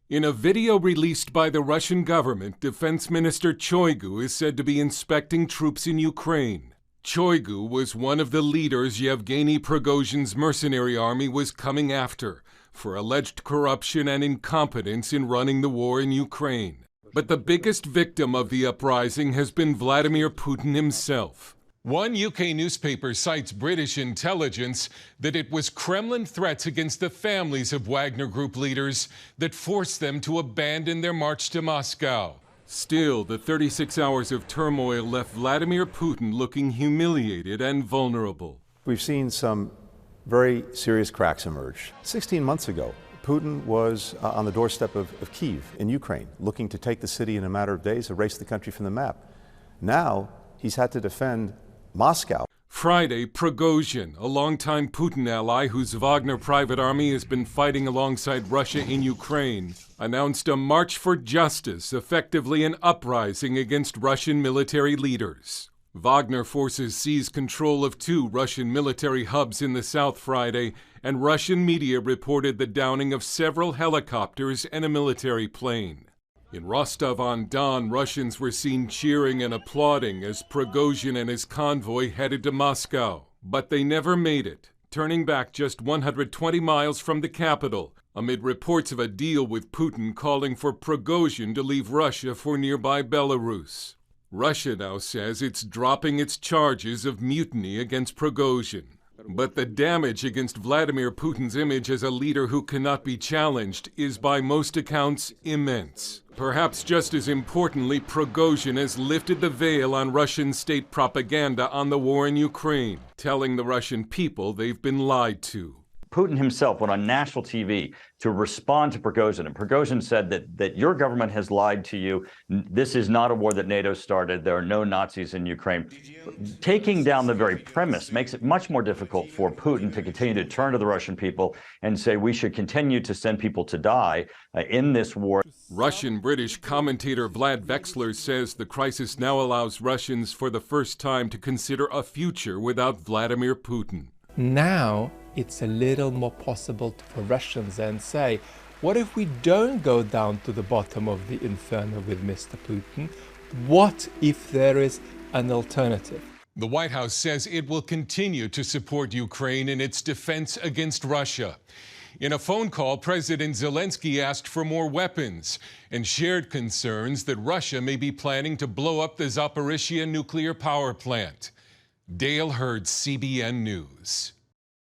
In a video released by the Russian government, Defense Minister Shoigu is said to be inspecting troops in Ukraine. Shoigu was one of the leaders Yevgeny Prigozhin's mercenary army was coming after for alleged corruption and incompetence in running the war in Ukraine. But the biggest victim of the uprising has been Vladimir Putin himself. One UK newspaper cites British intelligence that it was Kremlin threats against the families of Wagner Group leaders that forced them to abandon their march to Moscow. Still, the 36 hours of turmoil left Vladimir Putin looking humiliated and vulnerable. We've seen some very serious cracks emerge. 16 months ago, Putin was on the doorstep of Kyiv in Ukraine, looking to take the city in a matter of days, erase the country from the map. Now, he's had to defend Moscow. Friday, Prigozhin, a longtime Putin ally whose Wagner private army has been fighting alongside Russia in Ukraine, announced a march for justice, effectively an uprising against Russian military leaders. Wagner forces seized control of 2 Russian military hubs in the south Friday, and Russian media reported the downing of several helicopters and a military plane. In Rostov-on-Don, Russians were seen cheering and applauding as Prigozhin and his convoy headed to Moscow. But they never made it, turning back just 120 miles from the capital, amid reports of a deal with Putin calling for Prigozhin to leave Russia for nearby Belarus. Russia now says it's dropping its charges of mutiny against Prigozhin. But the damage against Vladimir Putin's image as a leader who cannot be challenged is by most accounts immense. Perhaps just as importantly, Prigozhin has lifted the veil on Russian state propaganda on the war in Ukraine, telling the Russian people they've been lied to. Putin himself went on national TV to respond to Prigozhin, and Prigozhin said that your government has lied to you. This is not a war that NATO started. There are no Nazis in Ukraine. Taking down the very premise makes it much more difficult for Putin to continue to turn to the Russian people and say we should continue to send people to die in this war. Russian-British commentator Vlad Vexler says the crisis now allows Russians for the first time to consider a future without Vladimir Putin. Now it's a little more possible for Russians and say, what if we don't go down to the bottom of the inferno with Mr. Putin? What if there is an alternative? The White House says it will continue to support Ukraine in its defense against Russia. In a phone call, President Zelensky asked for more weapons and shared concerns that Russia may be planning to blow up the Zaporizhzhia nuclear power plant. Hurd, CBN News.